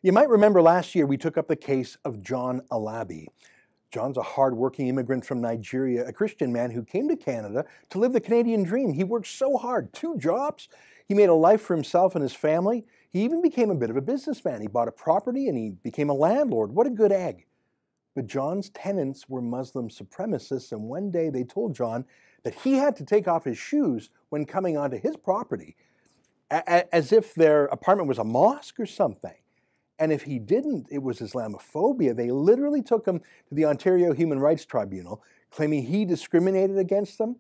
You might remember last year we took up the case of John Alabi. John's a hardworking immigrant from Nigeria, a Christian man who came to Canada to live the Canadian dream. He worked so hard, 2 jobs. He made a life for himself and his family. He even became a bit of a businessman. He bought a property and he became a landlord. What a good egg. But John's tenants were Muslim supremacists, and one day they told John that he had to take off his shoes when coming onto his property, as if their apartment was a mosque or something. And if he didn't, it was Islamophobia. They literally took him to the Ontario Human Rights Tribunal, claiming he discriminated against them,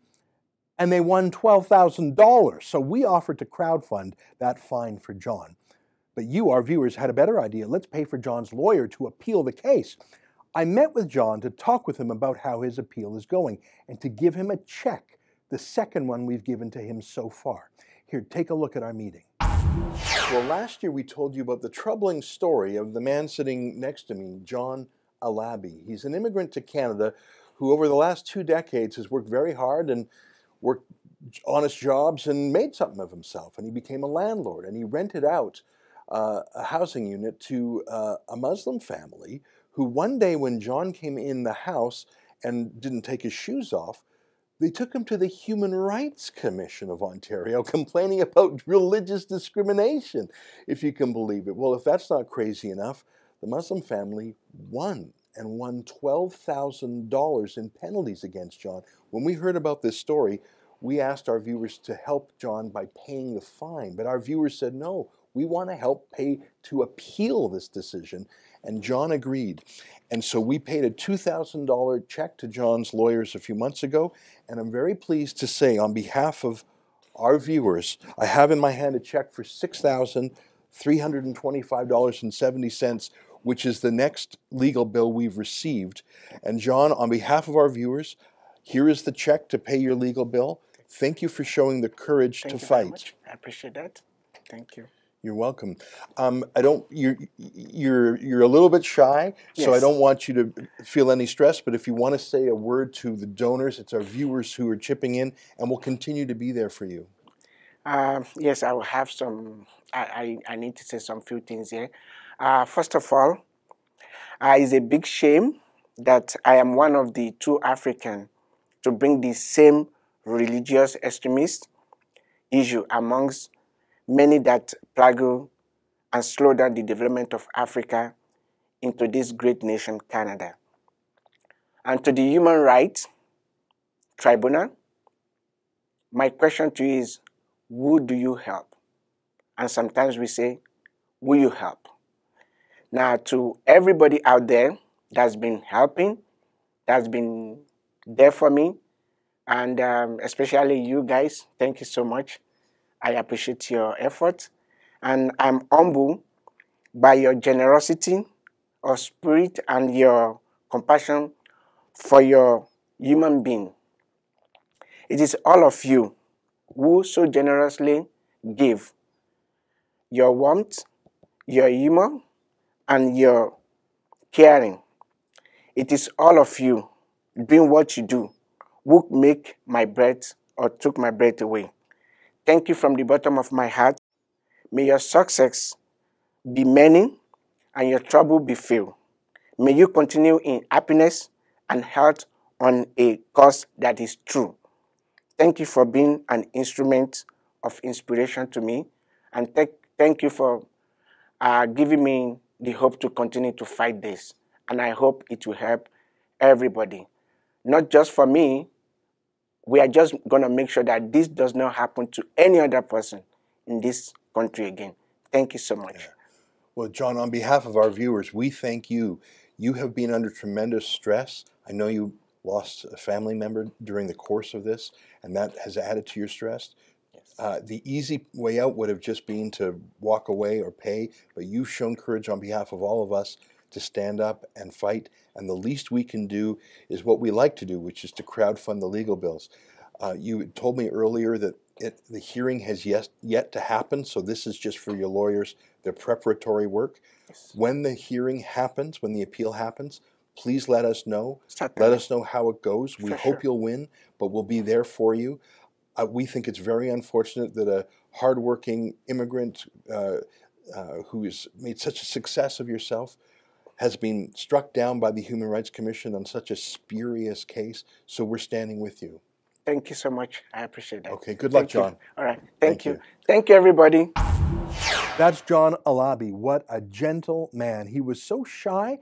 and they won $12,000. So we offered to crowdfund that fine for John. But you, our viewers, had a better idea. Let's pay for John's lawyer to appeal the case. I met with John to talk with him about how his appeal is going and to give him a check, the second one we've given to him so far. Here, take a look at our meeting. Well, last year we told you about the troubling story of the man sitting next to me, John Alabi. He's an immigrant to Canada who over the last 2 decades has worked very hard and worked honest jobs and made something of himself. And he became a landlord, and he rented out a housing unit to a Muslim family who one day when John came in the house and didn't take his shoes off, they took him to the Human Rights Commission of Ontario complaining about religious discrimination, if you can believe it. Well, if that's not crazy enough, the Muslim family won $12,000 in penalties against John. When we heard about this story, we asked our viewers to help John by paying the fine, but our viewers said, no, we want to help pay to appeal this decision, and John agreed. And so we paid a $2,000 check to John's lawyers a few months ago, and I'm very pleased to say on behalf of our viewers, I have in my hand a check for $6,325.70, which is the next legal bill we've received. And John, on behalf of our viewers, here is the check to pay your legal bill. Thank you for showing the courage to fight. Thank you very much. I appreciate that. Thank you. You're welcome. You're a little bit shy, so I don't want you to feel any stress, but if you want to say a word to the donors, it's our viewers who are chipping in, and we'll continue to be there for you. Yes, I will have some, I need to say some few things here. First of all, it's a big shame that I am one of the 2 Africans to bring the same religious extremist issue amongst many that plague and slow down the development of Africa into this great nation, Canada. And to the Human Rights Tribunal, my question to you is, who do you help? And sometimes we say, will you help? Now, to everybody out there that's been helping, that's been there for me, and especially you guys, thank you so much. I appreciate your effort, and I'm humbled by your generosity of spirit and your compassion for your human being. It is all of you who so generously give your warmth, your humor, and your caring. It is all of you doing what you do who make my breath or took my breath away. Thank you from the bottom of my heart. May your success be many and your trouble be few. May you continue in happiness and health on a cause that is true. Thank you for being an instrument of inspiration to me, and thank you for giving me the hope to continue to fight this. And I hope it will help everybody. Not just for me, we are just going to make sure that this does not happen to any other person in this country again. Thank you so much. Yeah. Well, John, on behalf of our viewers, we thank you. You have been under tremendous stress. I know you lost a family member during the course of this, and that has added to your stress. Yes. The easy way out would have just been to walk away or pay, but you've shown courage on behalf of all of us to stand up and fight, and the least we can do is what we like to do, which is to crowdfund the legal bills. You told me earlier that the hearing has yet to happen, so this is just for your lawyers, their preparatory work. Yes. When the hearing happens, when the appeal happens, please let us know. Certainly. Let us know how it goes. We hope you'll win, but we'll be there for you. We think it's very unfortunate that a hardworking immigrant who has made such a success of yourself, has been struck down by the Human Rights Commission on such a spurious case. So we're standing with you. Thank you so much. I appreciate that. Okay, good luck, John. All right. Thank you. Thank you, everybody. That's John Alabi. What a gentle man. He was so shy,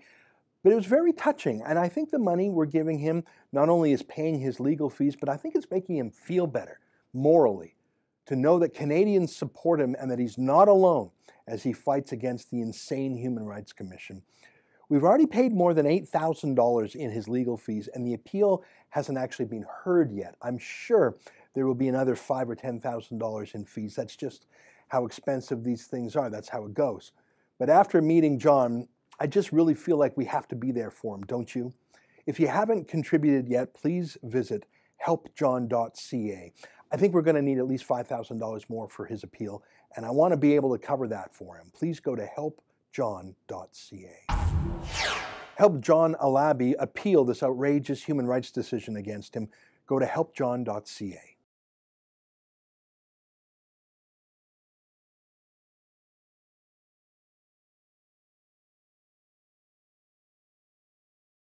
but it was very touching. And I think the money we're giving him not only is paying his legal fees, but I think it's making him feel better morally, to know that Canadians support him and that he's not alone as he fights against the insane Human Rights Commission. We've already paid more than $8,000 in his legal fees, and the appeal hasn't actually been heard yet. I'm sure there will be another $5,000 or $10,000 in fees. That's just how expensive these things are. That's how it goes. But after meeting John, I just really feel like we have to be there for him, don't you? If you haven't contributed yet, please visit helpjohn.ca. I think we're going to need at least $5,000 more for his appeal, and I want to be able to cover that for him. Please go to helpjohn.ca. Help John Alabi appeal this outrageous human rights decision against him. Go to helpjohn.ca.